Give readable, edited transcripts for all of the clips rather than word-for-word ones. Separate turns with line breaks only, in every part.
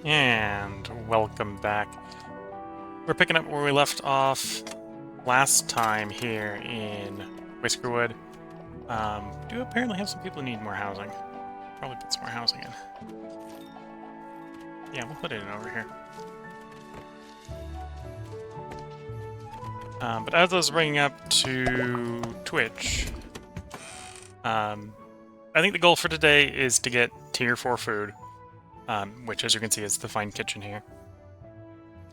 And welcome back. We're picking up where we left off last time here in Whiskerwood. Do apparently have some people who need more housing. Probably put some more housing in. Yeah, we'll put it in over here. But as I was bringing up to Twitch, I think the goal for today is to get tier 4 food, which as you can see is the fine kitchen here.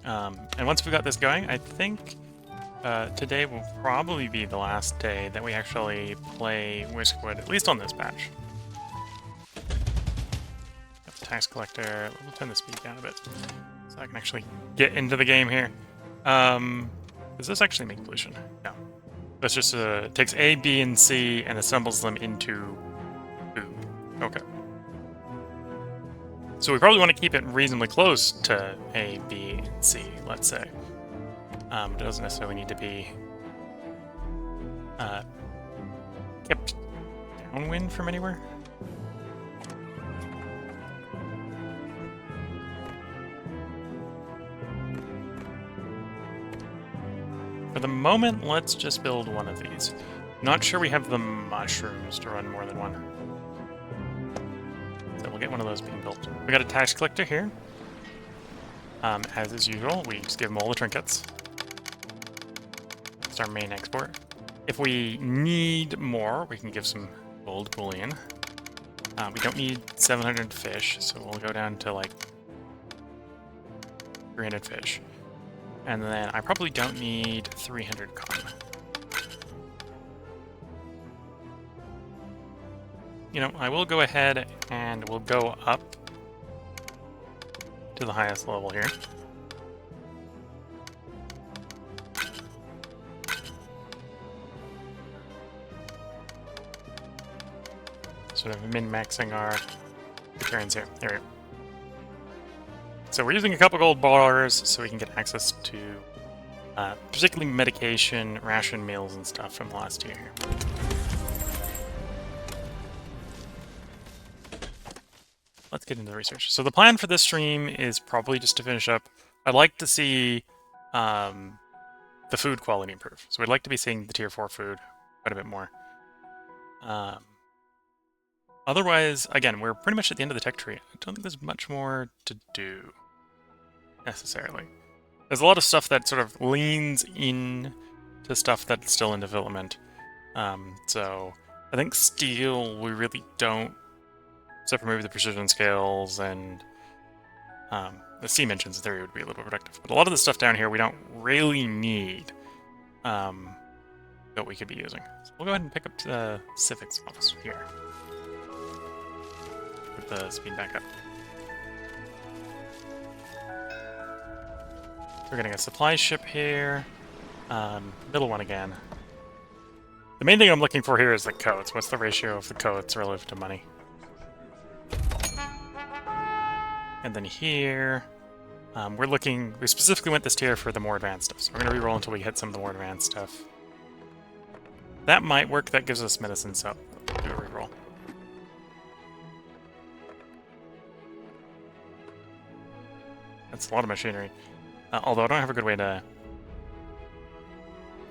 And once we got this going, I think today will probably be the last day that we actually play Whiskerwood, at least on this patch. Got the tax collector. We'll turn the speed down a bit so I can actually get into the game here. Does this actually make pollution? No. This just takes A, B, and C and assembles them into food. Okay. So we probably want to keep it reasonably close to A, B, and C, let's say. It doesn't necessarily need to be kept downwind from anywhere. For the moment, let's just build one of these. Not sure we have the mushrooms to run more than one. So we'll get one of those being built. We got a tax collector here. As is usual, we just give them all the trinkets. It's our main export. If we need more, we can give some gold bullion. We don't need 700 fish, so we'll go down to like 300 fish. And then I probably don't need 300 cotton. You know, I will go ahead and we'll go up to the highest level here. Sort of min-maxing our returns here. There we go. So we're using a couple gold bars so we can get access to particularly medication, ration meals, and stuff from the last tier here. Let's get into the research. So the plan for this stream is probably just to finish up. I'd like to see the food quality improve. So we'd like to be seeing the tier 4 food quite a bit more. Otherwise, again, we're pretty much at the end of the tech tree. I don't think there's much more to do, necessarily. There's a lot of stuff that sort of leans in to stuff that's still in development. So I think steel, we really don't, except for maybe the precision scales and the steam engines in theory would be a little productive. But a lot of the stuff down here we don't really need that we could be using. So we'll go ahead and pick up the civics office here. Put the speed back up. We're getting a supply ship here. Middle one again. The main thing I'm looking for here is the coats. What's the ratio of the coats relative to money? And then here, we specifically went this tier for the more advanced stuff. So we're going to reroll until we hit some of the more advanced stuff. That might work. That gives us medicine, so do a reroll. That's a lot of machinery. Although I don't have a good way to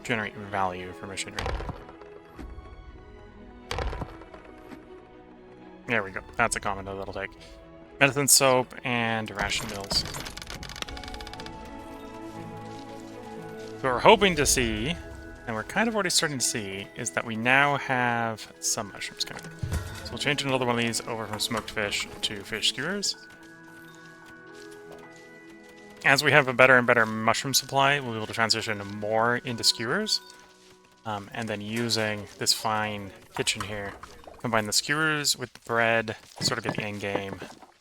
generate value for machinery. There we go. That's a commando that'll take. Medicine soap and ration mills. So what we're hoping to see, and we're kind of already starting to see, is that we now have some mushrooms coming. So we'll change another one of these over from smoked fish to fish skewers. As we have a better and better mushroom supply, we'll be able to transition more into skewers. And then using this fine kitchen here, combine the skewers with the bread, sort of get the end game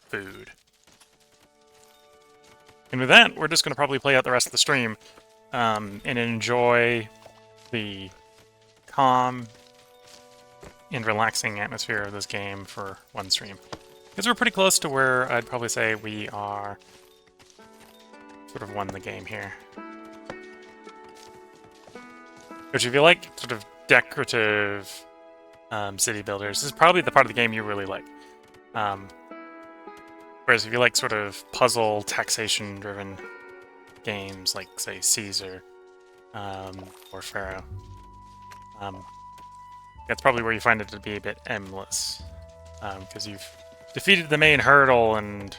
food. And with that, we're just going to probably play out the rest of the stream and enjoy the calm and relaxing atmosphere of this game for one stream. Because we're pretty close to where I'd probably say we are sort of won the game here. Which if you like sort of decorative city builders, this is probably the part of the game you really like. Whereas if you like sort of puzzle, taxation-driven games like, say, Caesar or Pharaoh, that's probably where you find it to be a bit endless, because you've defeated the main hurdle, and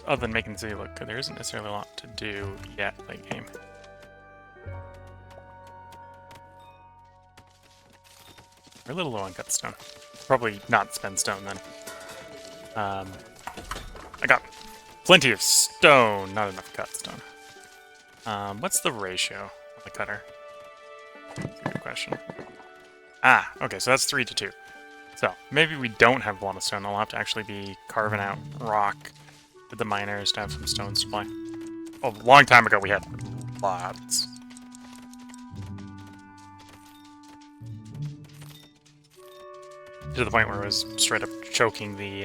other than making the city look good, there isn't necessarily a lot to do yet late game. We're a little low on cut stone. Probably not spend stone then. I got plenty of stone, not enough cut stone. What's the ratio on the cutter? That's a good question. Ah, okay, so that's 3 to 2. So maybe we don't have a lot of stone. I'll have to actually be carving out rock with the miners to have some stone supply. Oh, a long time ago we had lots. To the point where it was straight up choking the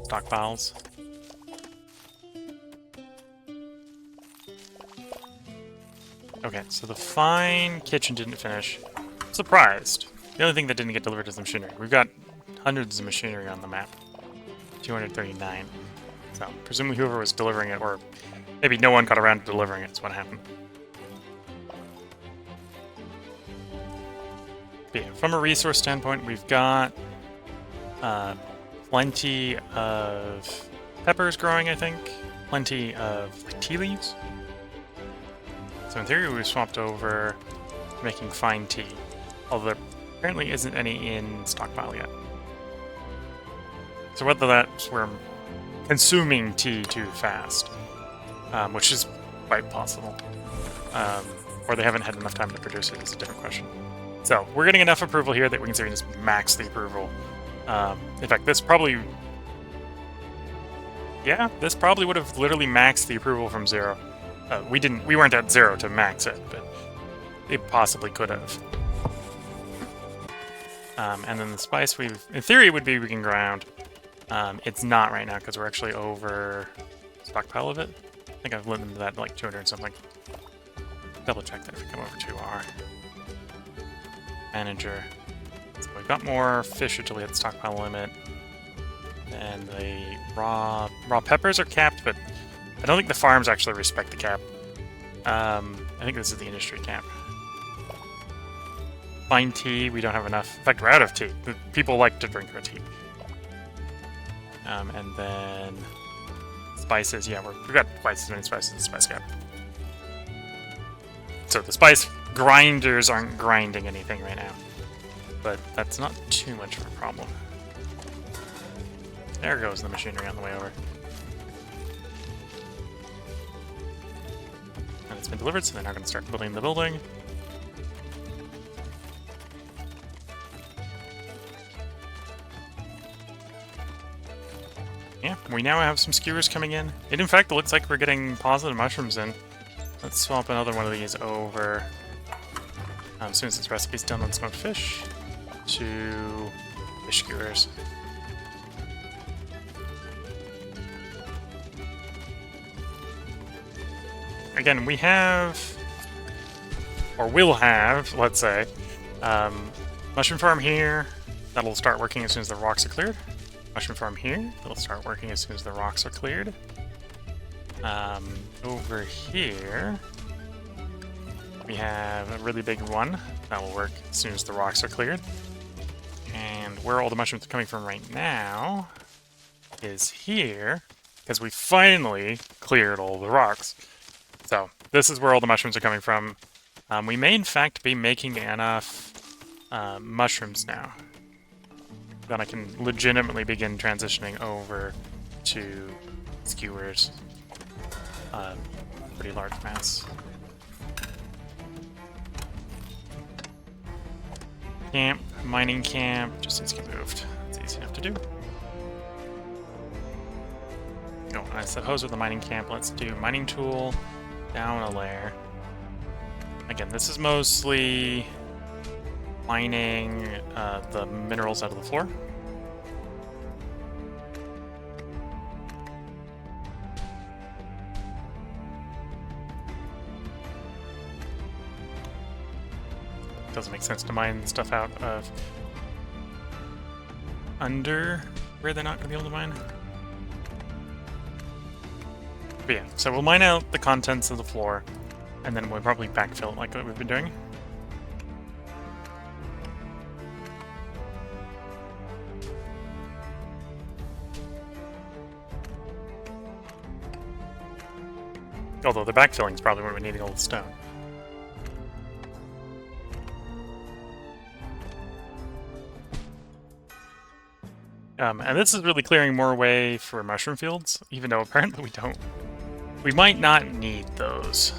stockpiles. Okay, so the fine kitchen didn't finish. I'm surprised. The only thing that didn't get delivered is the machinery. We've got hundreds of machinery on the map. 239. So, presumably whoever was delivering it, or maybe no one got around to delivering it, is what happened. But yeah, from a resource standpoint, we've got plenty of peppers growing, I think. Plenty of tea leaves. So in theory, we've swapped over to making fine tea. Although there apparently isn't any in stockpile yet. So whether that's we're consuming tea too fast, which is quite possible, or they haven't had enough time to produce it is a different question. So we're getting enough approval here that we can say we just max the approval. In fact, this probably... Yeah, this probably would have literally maxed the approval from 0. We weren't at 0 to max it, but it possibly could have. And then the spice in theory would be we can ground. It's not right now because we're actually over stockpile of it. I think I've limited that to like 200 and something. Double check that if we come over to our manager. So we've got more fish until we hit the stockpile limit. And the raw peppers are capped, but I don't think the farms actually respect the cap. I think this is the industry cap. Fine tea, we don't have enough. In fact, we're out of tea. People like to drink our tea. And then spices, yeah, we've got quite as many spices in the spice cap. So the spice grinders aren't grinding anything right now. But that's not too much of a problem. There goes the machinery on the way over. And it's been delivered, so they're now going to start building the building. Yeah, we now have some skewers coming in. It in fact looks like we're getting positive mushrooms in. Let's swap another one of these over. As soon as this recipe's done on smoked fish, to fish skewers. Again, we have, or will have, let's say, mushroom farm here. That'll start working as soon as the rocks are cleared. Mushroom farm here. That'll start working as soon as the rocks are cleared. Over here, we have a really big one. That will work as soon as the rocks are cleared. And where all the mushrooms are coming from right now is here, because we finally cleared all the rocks. So this is where all the mushrooms are coming from. We may in fact be making enough mushrooms now. Then I can legitimately begin transitioning over to skewers. Pretty large mass. Camp, mining camp, just needs to get moved. It's easy enough to do. Oh, I suppose with the mining camp, let's do mining tool, down a layer. Again, this is mostly mining the minerals out of the floor. Doesn't make sense to mine stuff out of under where they're not going to be able to mine. But yeah, so we'll mine out the contents of the floor, and then we'll probably backfill it like what we've been doing. Although the backfilling is probably where we need all the stone. And this is really clearing more way for mushroom fields, even though apparently we don't. We might not need those.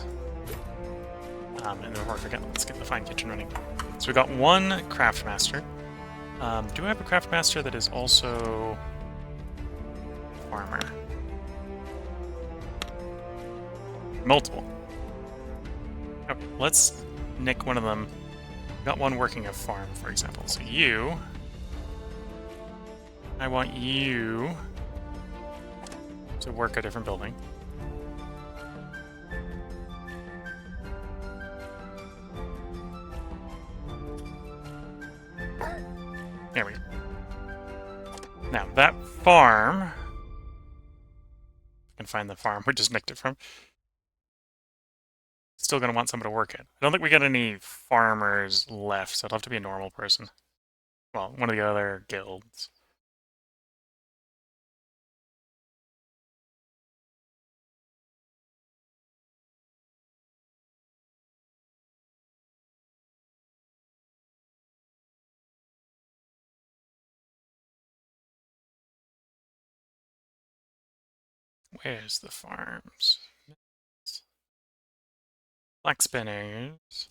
And before I forget, let's get the fine kitchen running. So we got one craft master. Do I have a craft master that is also farmer? Multiple. Okay, let's nick one of them. Got one working a farm, for example. So you... I want you to work a different building. There we go. Now, that farm... I can find the farm we just nicked it from. Still going to want someone to work it. I don't think we got any farmers left, so it'll have to be a normal person. Well, one of the other guilds. Where's the farms? Black spinners.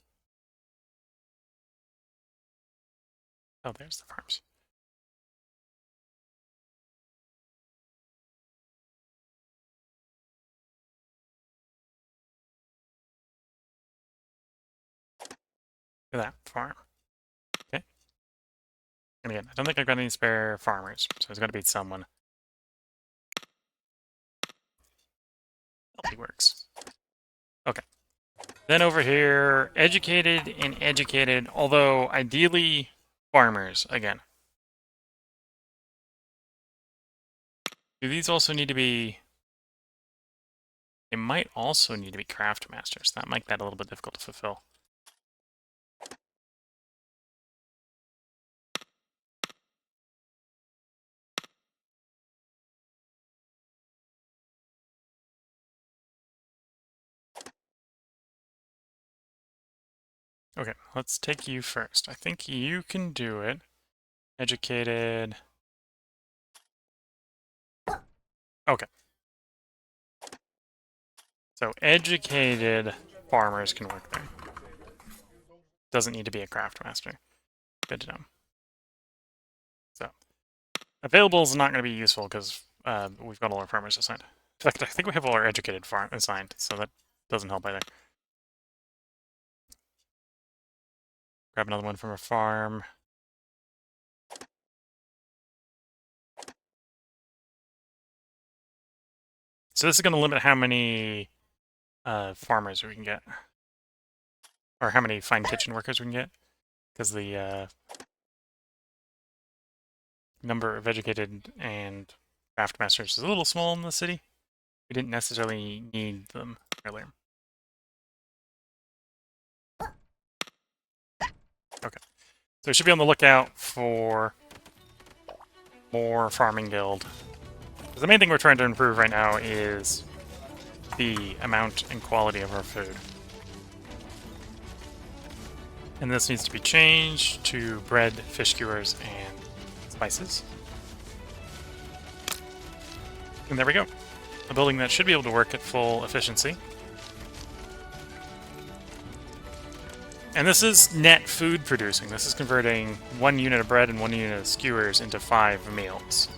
Oh, there's the farms. Look at that farm. Okay. And again, I don't think I've got any spare farmers, so there's got to be someone. Healthy works. Okay. Then over here, educated and educated, although ideally farmers again. Do these also need to be... They might also need to be craft masters. That might make that a little bit difficult to fulfill. Okay, let's take you first. I think you can do it. Educated. Okay. So educated farmers can work there. Doesn't need to be a craft master. Good to know. So available is not going to be useful because we've got all our farmers assigned. In fact, I think we have all our educated farm assigned, so that doesn't help either. Grab another one from a farm. So this is going to limit how many farmers we can get. Or how many fine kitchen workers we can get. Because the number of educated and craft masters is a little small in the city. We didn't necessarily need them earlier. Okay. So we should be on the lookout for more farming guild. The main thing we're trying to improve right now is the amount and quality of our food. And this needs to be changed to bread, fish skewers, and spices. And there we go. A building that should be able to work at full efficiency. And this is net food producing. This is converting 1 unit of bread and 1 unit of skewers into 5 meals.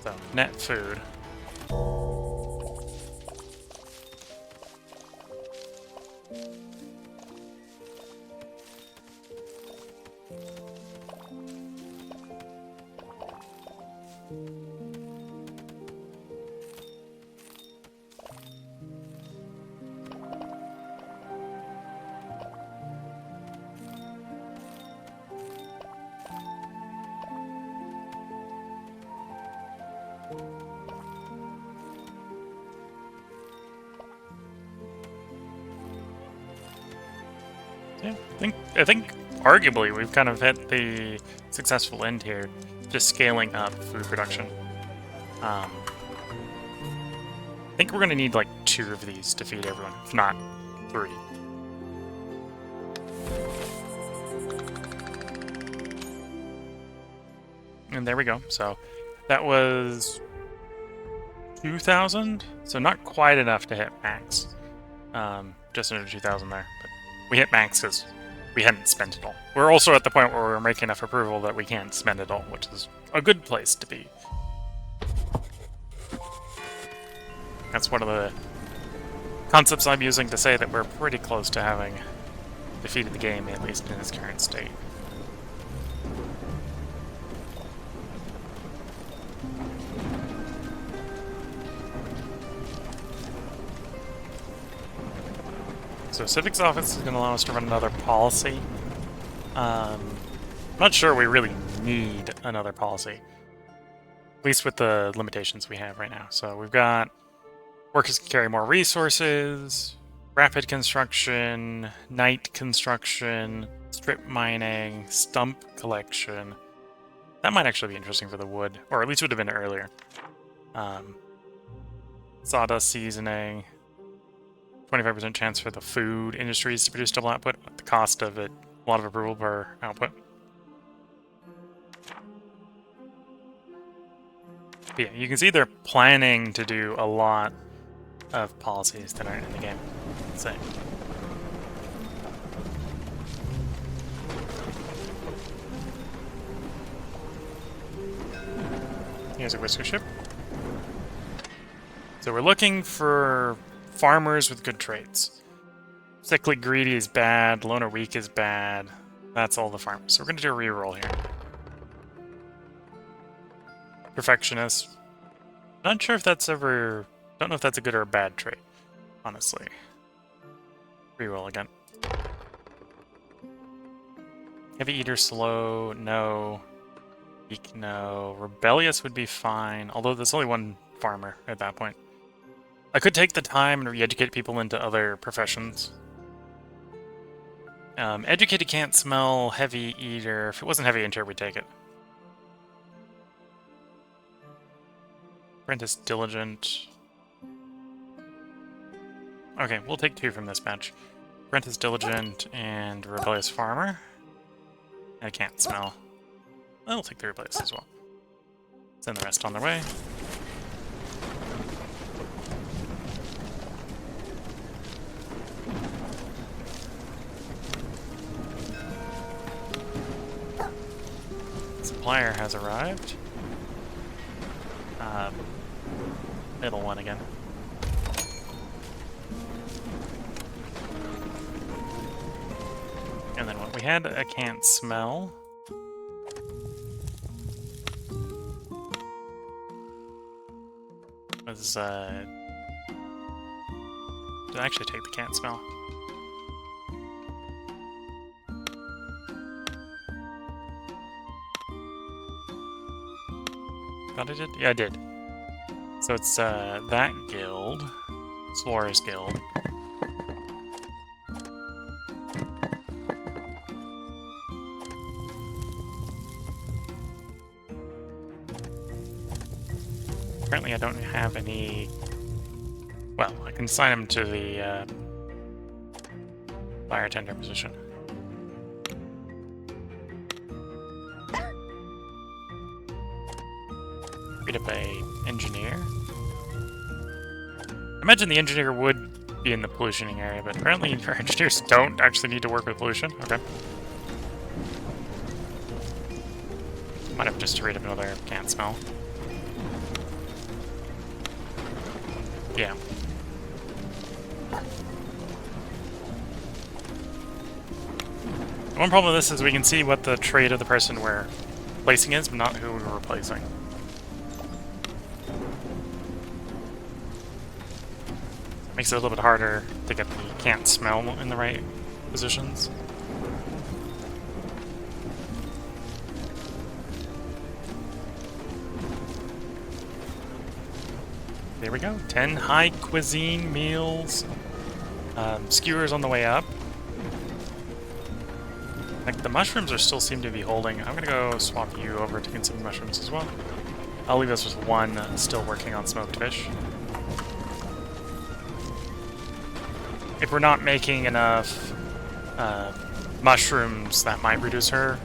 So, net food. Yeah, I think arguably we've kind of hit the successful end here, just scaling up food production. I think we're gonna need like 2 of these to feed everyone, if not 3. And there we go. So that was 2,000, so not quite enough to hit max. Just under 2,000 there, but we hit max because we hadn't spent it all. We're also at the point where we're making enough approval that we can't spend it all, which is a good place to be. That's one of the concepts I'm using to say that we're pretty close to having defeated the game, at least in its current state. So Civics Office is going to allow us to run another policy. I'm not sure we really need another policy, at least with the limitations we have right now. So we've got workers can carry more resources, rapid construction, night construction, strip mining, stump collection. That might actually be interesting for the wood, or at least would have been earlier. Sawdust seasoning. 25% chance for the food industries to produce double output at the cost of it, a lot of approval per output. But yeah, you can see they're planning to do a lot of policies that aren't in the game. So. Here's a whisker ship. So we're looking for farmers with good traits. Sickly greedy is bad, loner weak is bad. That's all the farmers. So we're going to do a reroll here. Perfectionist. Not sure if that's ever... Don't know if that's a good or a bad trait, honestly. Reroll again. Heavy eater, slow, no. Weak, no. Rebellious would be fine, although there's only one farmer at that point. I could take the time and re-educate people into other professions. Educated can't smell, heavy eater. If it wasn't heavy eater, we'd take it. Apprentice diligent. Okay, we'll take 2 from this batch. Apprentice diligent and rebellious farmer. I can't smell. I'll take the rebellious as well. Send the rest on their way. Supplier has arrived. Middle one again. And then what we had, I can't smell. Was, did I actually take the can't smell? Thought I did? Yeah, I did. So it's that guild, Explorers Guild. Apparently I don't have any... Well, I can assign him to the fire tender position. Read up a engineer. I imagine the engineer would be in the pollutioning area, but apparently our engineers don't actually need to work with pollution. Okay. Might have just to read up another can't smell. Yeah. One problem with this is we can see what the trait of the person we're replacing is, but not who we're replacing. Makes it a little bit harder to get the can't smell in the right positions. There we go. 10 high cuisine meals. Skewers on the way up. Like, the mushrooms are still seem to be holding. I'm gonna go swap you over to consume mushrooms as well. I'll leave us with one still working on smoked fish. If we're not making enough mushrooms, that might reduce her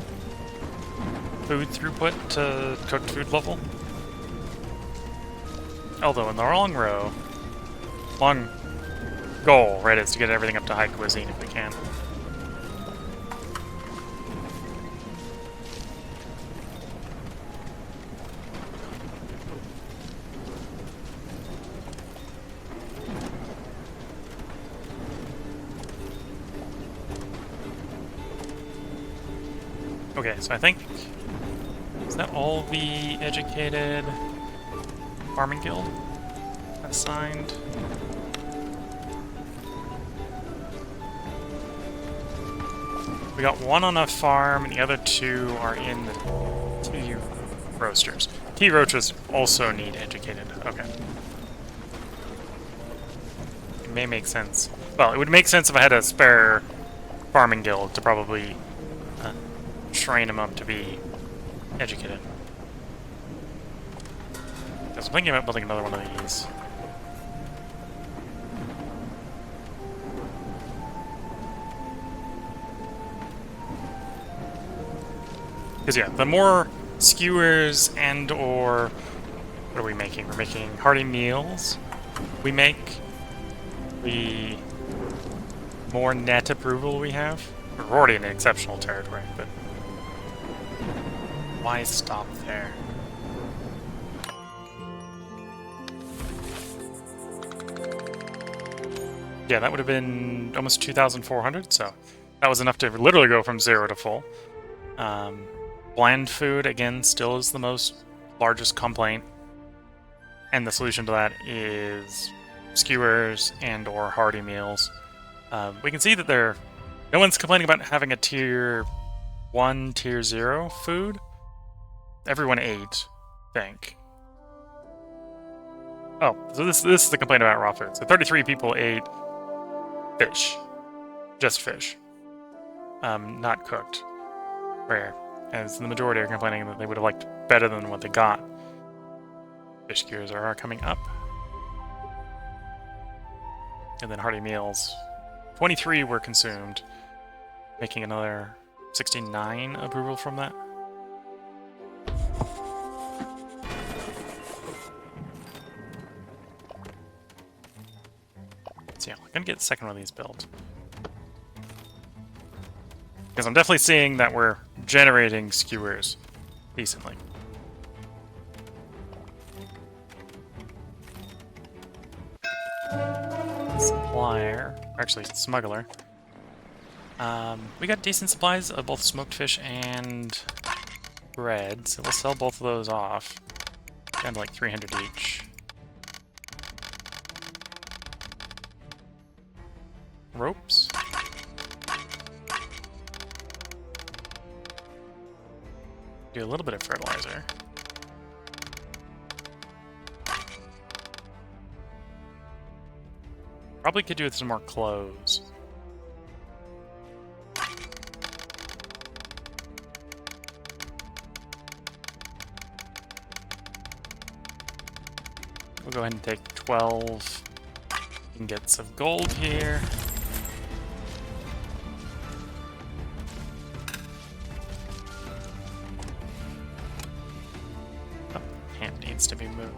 food throughput to cooked food level. Although in the long goal, right, is to get everything up to high cuisine if we can. Okay, so I think, is that all the educated farming guild assigned? We got one on a farm, and the other two are in the tea roasters. Tea roasters also need educated. Okay. It may make sense. Well, it would make sense if I had a spare farming guild to probably train them up to be educated. Because I'm thinking about building another one of these. Because yeah, the more skewers and or what are we making? We're making hearty meals. We make the more net approval we have. We're already in exceptional territory, but why stop there? Yeah, that would have been almost 2,400, so that was enough to literally go from 0 to full. Bland food, again, still is the largest complaint. And the solution to that is skewers and or hearty meals. We can see that no one's complaining about having a tier 1, tier 0 food. Everyone ate, I think. Oh, so this is the complaint about raw food. So 33 people ate fish. Just fish. Not cooked. Rare. As the majority are complaining that they would have liked better than what they got. Fish skewers are coming up. And then hearty meals. 23 were consumed, making another 69 approval from that. So yeah, I'm gonna get the second one of these built. Because I'm definitely seeing that we're generating skewers decently. Supplier, or actually smuggler. We got decent supplies of both smoked fish and bread, so we'll sell both of those off. Down to like 300 each. Ropes. Do a little bit of fertilizer. Probably could do with some more clothes. We'll go ahead and take 12 ingots of gold here. Oh, hand needs to be moved.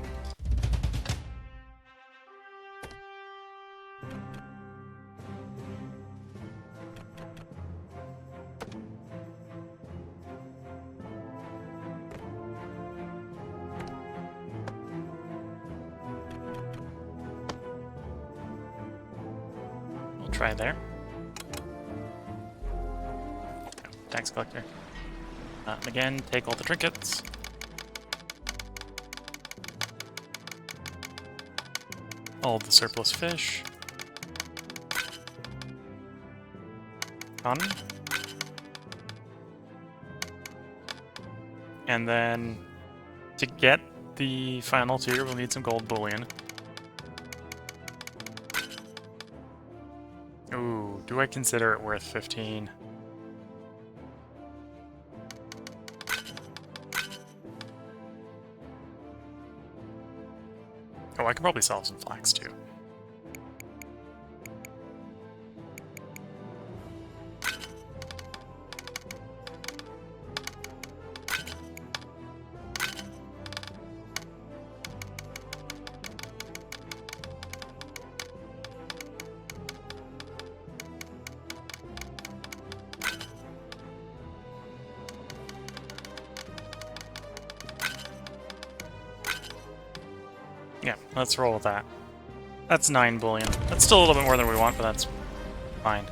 Try there. Tax collector. Again, take all the trinkets. All the surplus fish. Cotton. And then, to get the final tier, we'll need some gold bullion. Ooh, do I consider it worth 15? Oh, I could probably sell some flax too. Yeah, let's roll with that. That's 9 bullion. That's still a little bit more than we want, but that's fine.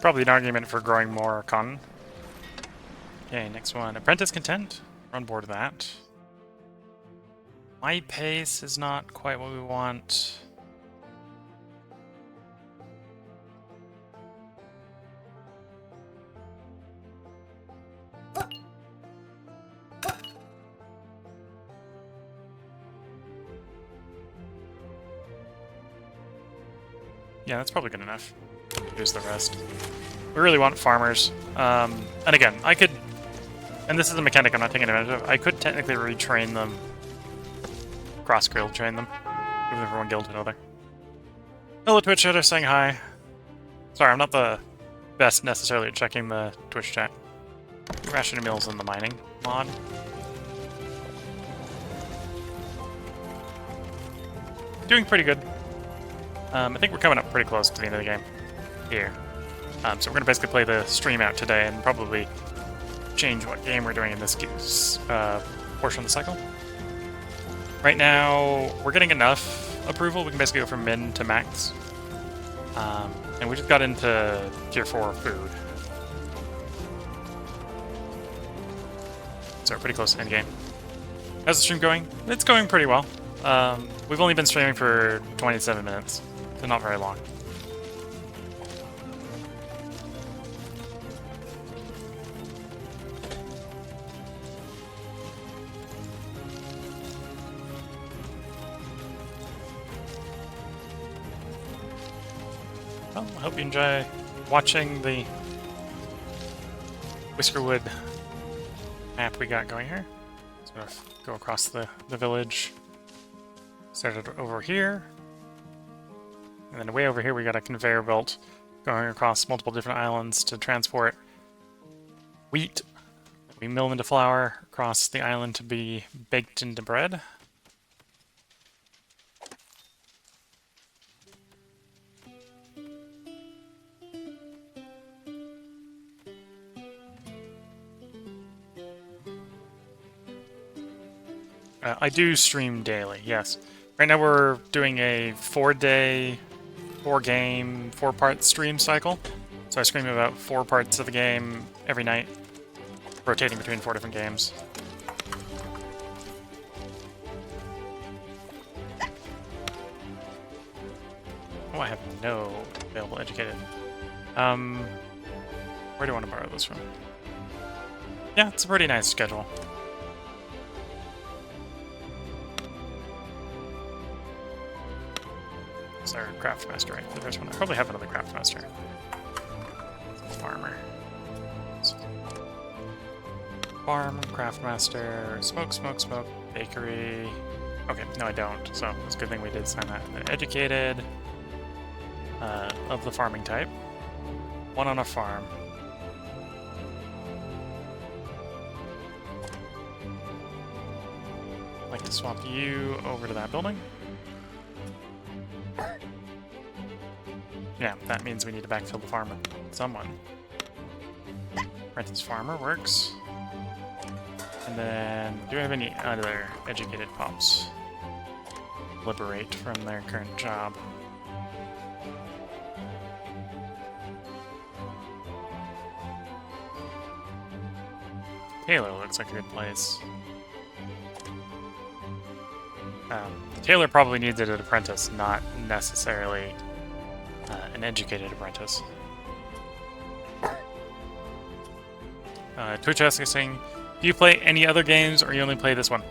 Probably an argument for growing more cotton. Okay, next one. Apprentice content. We're on board with that. My pace is not quite what we want. Yeah, that's probably good enough. Here's the rest. We really want farmers. And again, I could... And this is a mechanic I'm not taking advantage of. I could technically retrain them. Cross-guild train them. Move them from one guild to another. Hello, Twitch chatter, saying hi. Sorry, I'm not the best necessarily at checking the Twitch chat. Ration mills in the mining mod. Doing pretty good. I think we're coming up pretty close to the end of the game here. So we're going to basically play the stream out today and probably change what game we're doing in this portion of the cycle. Right now, we're getting enough approval. We can basically go from min to max. And we just got into tier 4 food. So we're pretty close to end game. How's the stream going? It's going pretty well. We've only been streaming for 27 minutes, so not very long. Well, I hope you enjoy watching the Whiskerwood map we got going here. Sort of go across the village. Started over here. And then way over here we got a conveyor belt going across multiple different islands to transport wheat. We mill them into flour across the island to be baked into bread. I do stream daily, yes. Right now we're doing a 4-day, 4-game, 4-part stream cycle. So I stream about 4 parts of the game every night, rotating between 4 different games. Oh, I have no available educated. Where do I want to borrow this from? Yeah, it's a pretty nice schedule. Our Craftmaster, right? The first one. I probably have another Craftmaster. Farmer. Farm, Craftmaster, smoke, bakery. Okay, no I don't, so it's a good thing we did sign that. They're educated, of the farming type. 1 on a farm. I'd like to swap you over to that building. Yeah, that means we need to backfill the farm with someone. Apprentice farmer works. And then, do we have any other educated pops? Liberate from their current job. Taylor looks like a good place. Taylor probably needs an apprentice, not necessarily an educated apprentice. Twitch asking, do you play any other games or you only play this one?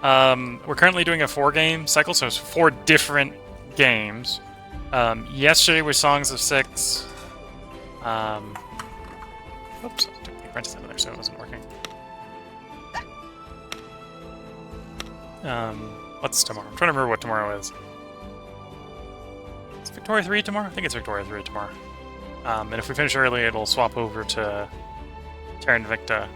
We're currently doing a 4-game cycle, so it's 4 different games. Yesterday was Songs of Six. Oops, I took the apprentice out of there, so it wasn't working. What's tomorrow? I'm trying to remember what tomorrow is. Is Victoria 3 tomorrow? I think it's Victoria 3 tomorrow. And if we finish early, it'll swap over to Terra Invicta.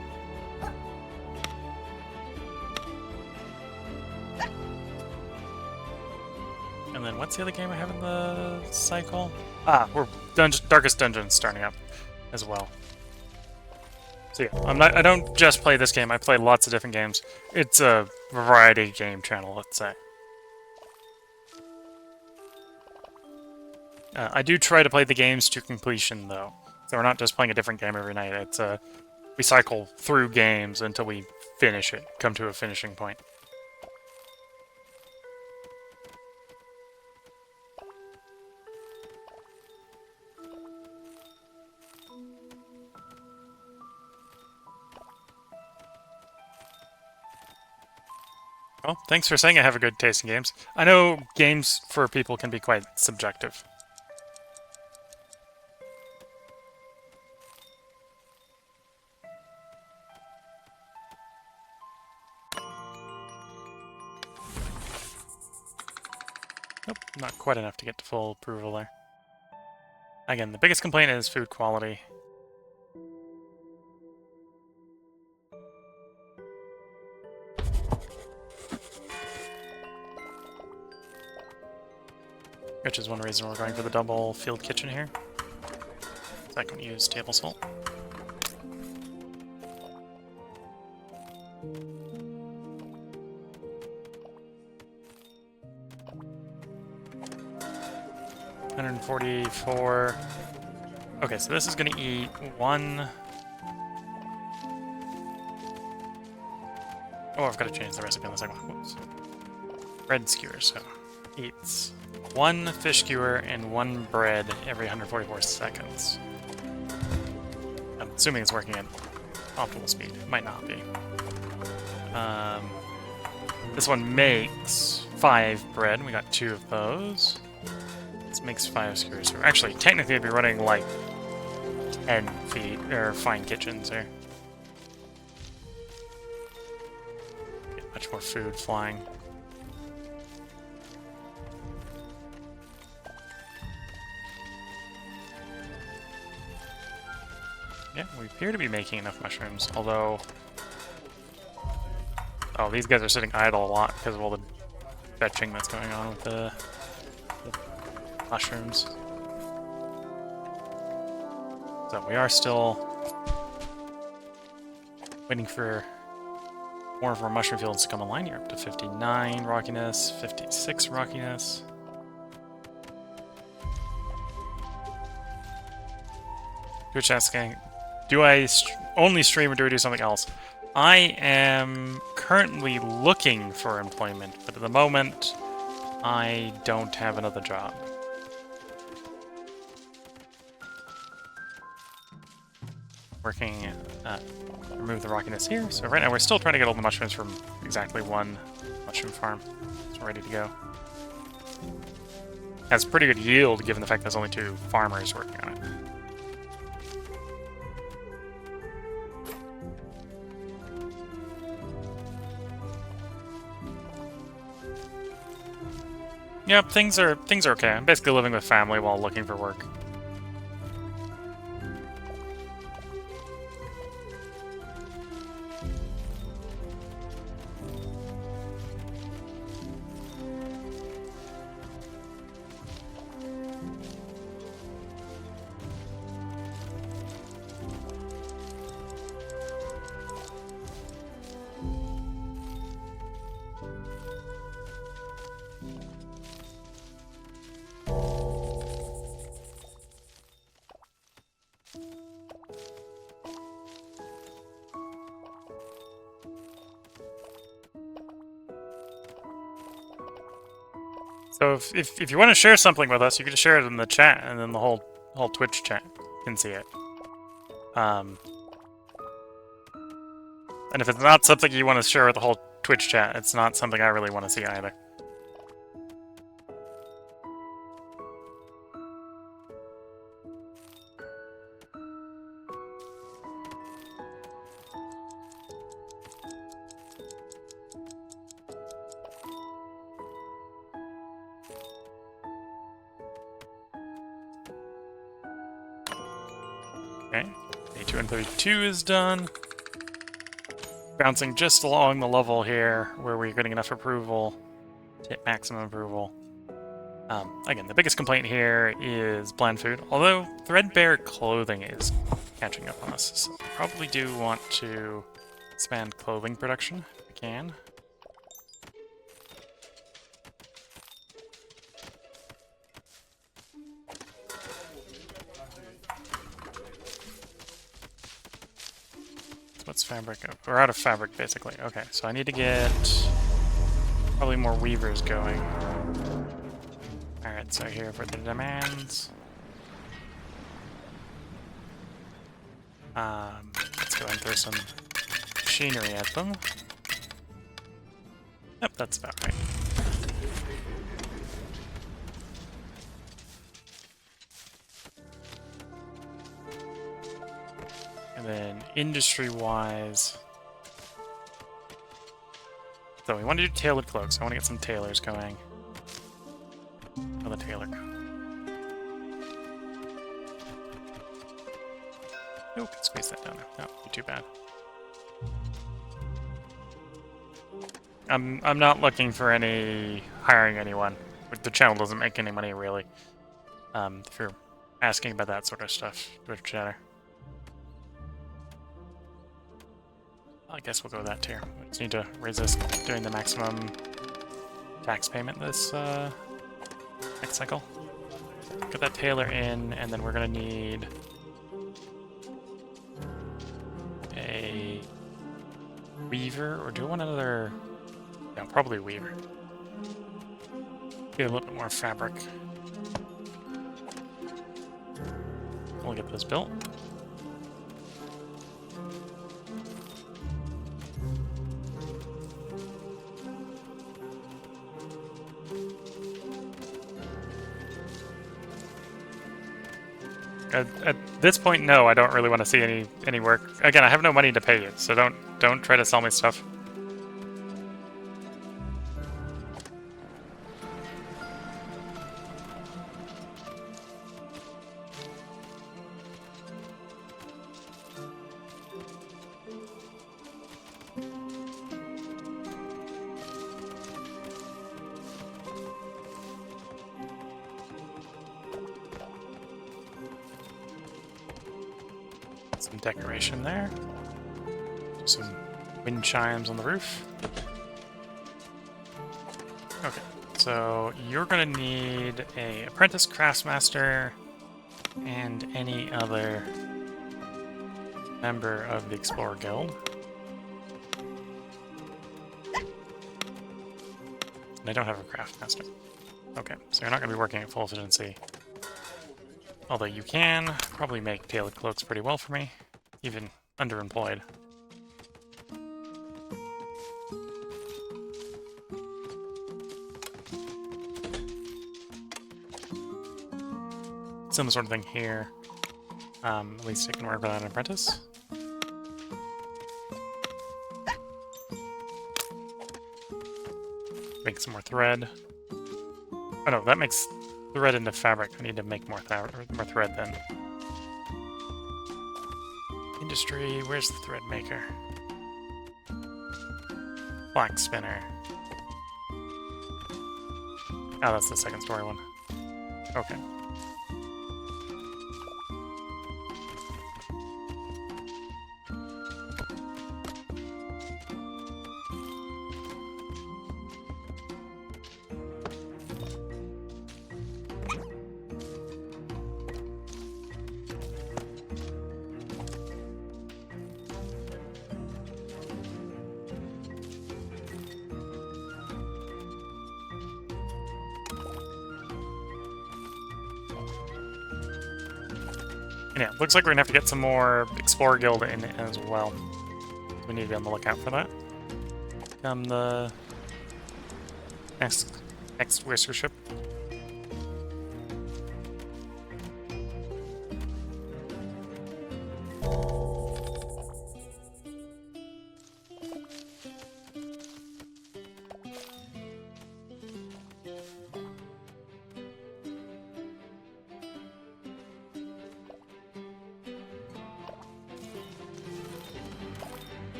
And then what's the other game I have in the cycle? We're Darkest Dungeon starting up as well. So yeah, I don't just play this game, I play lots of different games. It's a variety game channel, let's say. I do try to play the games to completion, though. So we're not just playing a different game every night. It's we cycle through games until we finish it, come to a finishing point. Well, thanks for saying I have a good taste in games. I know games for people can be quite subjective. Nope, not quite enough to get to full approval there. Again, the biggest complaint is food quality. Which is one reason we're going for the double field kitchen here. So I can use table salt. $144. Okay, so this is going to eat one. Oh, I've got to change the recipe on the second one. Whoops. Bread skewer, so eats 1 fish skewer and 1 bread every 144 seconds. I'm assuming it's working at optimal speed. It might not be. This one makes 5 bread. We got 2 of those. This makes 5 skewers. So actually, technically, it'd be running like 10 feet or fine kitchens here. Get much more food flying. Yeah, we appear to be making enough mushrooms, although... Oh, these guys are sitting idle a lot because of all the fetching that's going on with the mushrooms. So we are still waiting for more of our mushroom fields to come online. You're up to 59 rockiness, 56 rockiness. Twitch asking, do I only stream or do I do something else? I am currently looking for employment, but at the moment, I don't have another job. Working, remove the rockiness here. So right now we're still trying to get all the mushrooms from exactly 1 mushroom farm. It's ready to go. Has pretty good yield given the fact there's only 2 farmers working on it. Yep, things are okay. I'm basically living with family while looking for work. So if you want to share something with us, you can just share it in the chat, and then the whole Twitch chat can see it. And if it's not something you want to share with the whole Twitch chat. It's not something I really want to see either. Okay, A232 is done. Bouncing just along the level here, where we're getting enough approval to hit maximum approval. Again, the biggest complaint here is bland food, although threadbare clothing is catching up on us, so we probably do want to expand clothing production if we can. What's fabric? We're out of fabric, basically. Okay, so I need to get probably more weavers going. Alright, so here for the demands. Let's go and throw some machinery at them. Yep, that's about right. And then industry-wise, so we want to do tailored cloaks. I want to get some tailors going. Oh, the tailor. Oh, can squeeze that down there. No, be too bad. I'm not looking for any hiring anyone. The channel doesn't make any money really. If you're asking about that sort of stuff, Twitch chatter. I guess we'll go with that tier. We just need to resist doing the maximum tax payment this next cycle. Get that tailor in, and then we're gonna need a weaver, or do we want another? No, probably weaver. Get a little bit more fabric. We'll get those built. At this point, no, I don't really want to see any work. Again, I have no money to pay you, so don't try to sell me stuff. Some decoration there. Some wind chimes on the roof. Okay, so you're gonna need a apprentice craftsmaster and any other member of the Explorer Guild. And I don't have a craftsmaster. Okay, so you're not gonna be working at full efficiency. Although you can probably make tailored cloaks pretty well for me, even underemployed. Similar sort of thing here. At least I can work without an apprentice. Make some more thread. Oh no, that makes thread into fabric. I need to make more thread then. Industry, where's the thread maker? Flax spinner. Oh, that's the second story one. Okay. Yeah, looks like we're gonna have to get some more Explorer Guild in as well. We need to be on the lookout for that. become the next Whisker ship.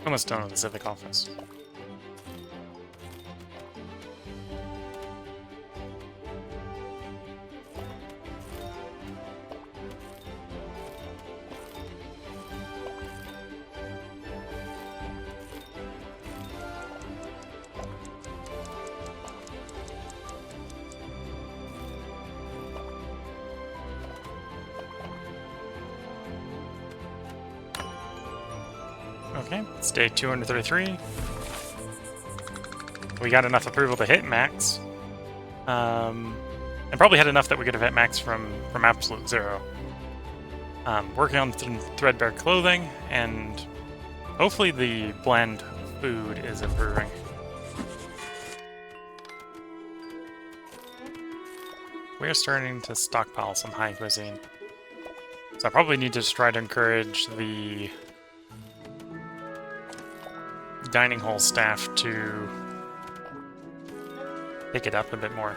Almost done with the civic office. Okay, it's day 233. We got enough approval to hit max. And probably had enough that we could have hit max from absolute zero. Working on threadbare clothing, and hopefully the bland food is improving. We are starting to stockpile some high cuisine. So I probably need to just try to encourage the dining hall staff to pick it up a bit more.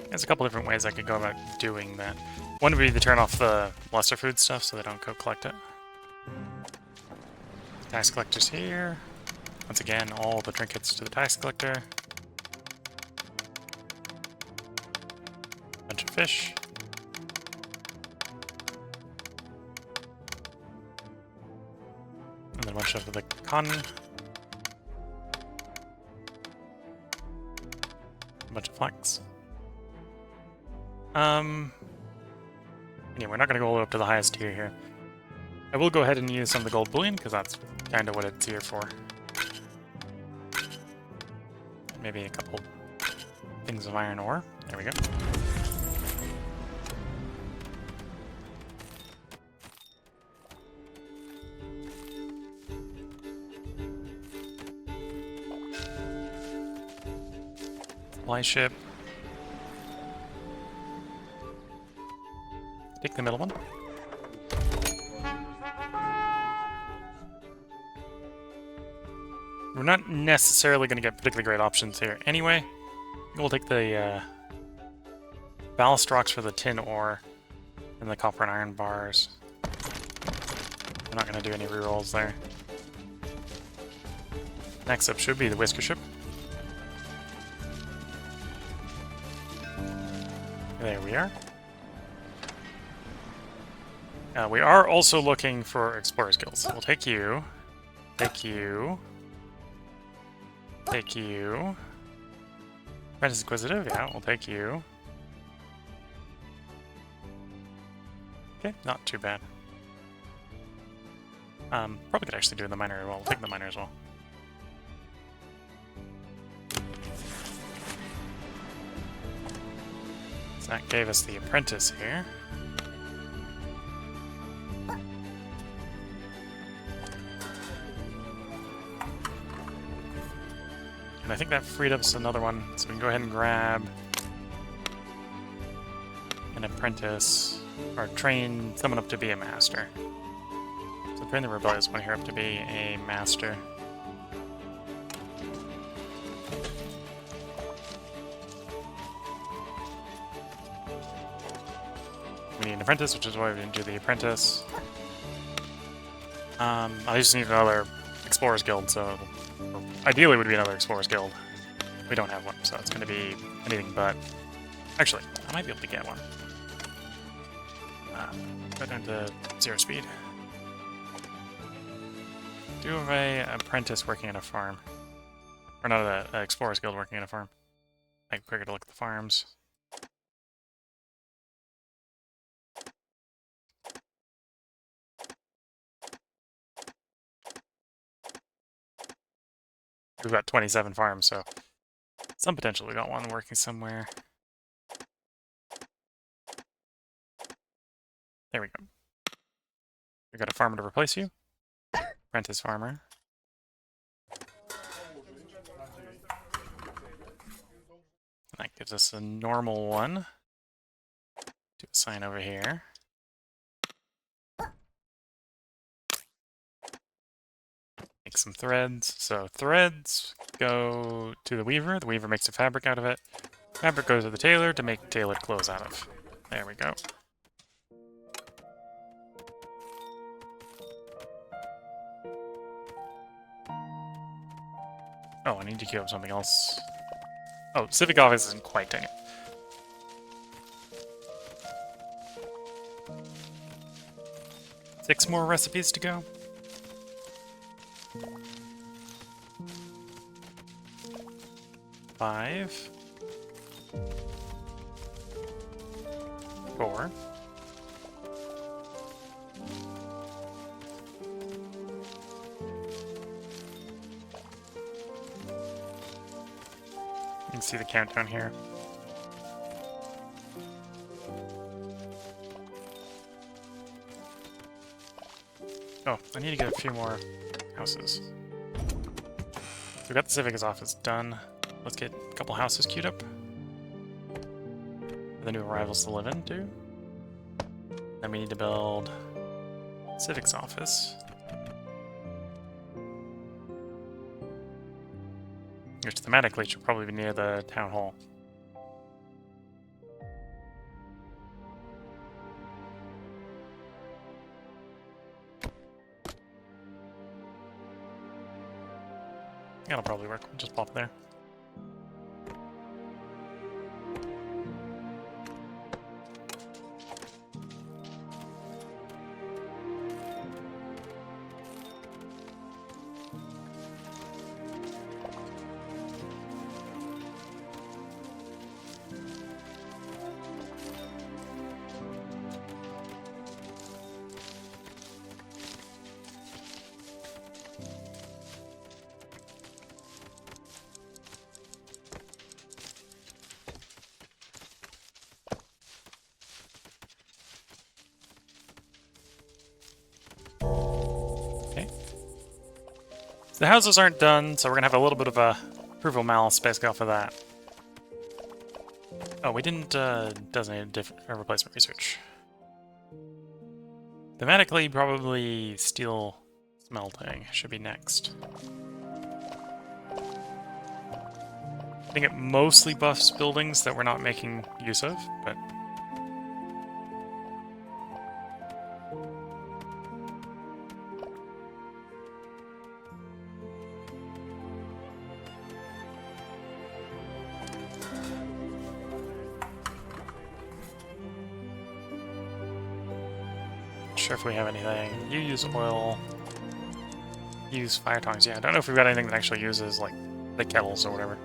There's a couple different ways I could go about doing that. One would be to turn off the lesser food stuff so they don't go collect it. Tax collector's here. Once again, all the trinkets to the tax collector. Bunch of fish. And then a bunch of the cotton. A bunch of flax. Anyway, we're not going to go all the way up to the highest tier here. I will go ahead and use some of the gold bullion, because that's kind of what it's here for. Maybe a couple things of iron ore. There we go. Supply ship. Take the middle one. We're not necessarily going to get particularly great options here anyway. We'll take the ballast rocks for the tin ore and the copper and iron bars. We're not going to do any rerolls there. Next up should be the Whisker ship. There we are. We are also looking for explorer skills. We'll take you. Take you. Take you. Apprentice Inquisitive, yeah, we'll take you. Okay, not too bad. Probably could actually do the miner as well. We'll take the miner as well. So that gave us the apprentice here. And I think that freed up another one, so we can go ahead and grab an apprentice, or train someone up to be a master. So train the rebellious one here up to be a master. We need an apprentice, which is why we didn't do the apprentice. I just need another Explorers Guild, so ideally it would be another Explorers Guild. We don't have one, so it's going to be anything but. Actually, I might be able to get one. Go down to 0 speed. Do have a apprentice working at a farm. Or not an Explorers Guild working at a farm. Might be quicker to look at the farms. We've got 27 farms, so some potential we got one working somewhere. There we go. We got a farmer to replace you. Apprentice farmer. And that gives us a normal one. Do a sign over here. Make some threads. So threads go to the weaver. The weaver makes a fabric out of it. Fabric goes to the tailor to make tailored clothes out of. There we go. Oh, I need to queue up something else. Oh, civic office isn't quite done yet. Six more recipes to go. Five. 4. You can see the countdown here. Oh, I need to get a few more houses. We got the civic office done. Let's get a couple houses queued up. For the new arrivals to live in, too. Then we need to build civics office. Which thematically should probably be near the town hall. That'll probably work. We'll just pop it there. The houses aren't done, so we're gonna have a little bit of a approval malice basically off of that. Oh, we didn't designate a replacement research. Thematically, probably steel smelting should be next. I think it mostly buffs buildings that we're not making use of, but... Sure if we have anything. You use oil. Use fire tongs. Yeah, I don't know if we've got anything that actually uses, like, the kettles or whatever.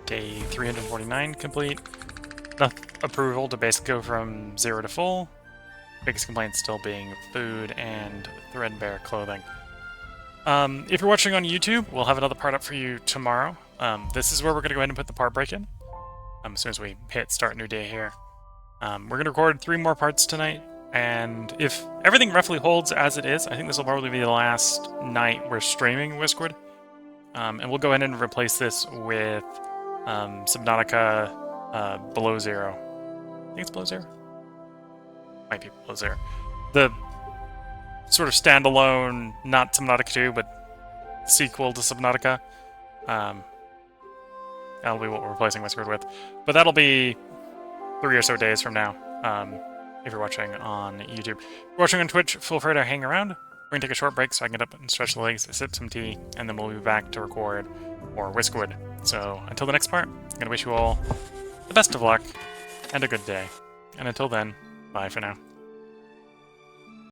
Day 349 complete. Enough approval to basically go from 0 to full. Biggest complaint still being food and threadbare clothing. If you're watching on YouTube, we'll have another part up for you tomorrow. This is where we're going to go ahead and put the part break in. As soon as we hit start new day here. We're going to record 3 more parts tonight, and if everything roughly holds as it is, I think this will probably be the last night we're streaming Whiskerwood. And we'll go ahead and replace this with Subnautica Below Zero. I think it's Below Zero? Might be Below Zero. The sort of standalone, not Subnautica 2, but sequel to Subnautica. That'll be what we're replacing Whiskerwood with. But that'll be 3 or so days from now, if you're watching on YouTube. If you're watching on Twitch, feel free to hang around. We're going to take a short break so I can get up and stretch the legs, sip some tea, and then we'll be back to record more Whiskerwood. So until the next part, I'm going to wish you all the best of luck and a good day. And until then, bye for now.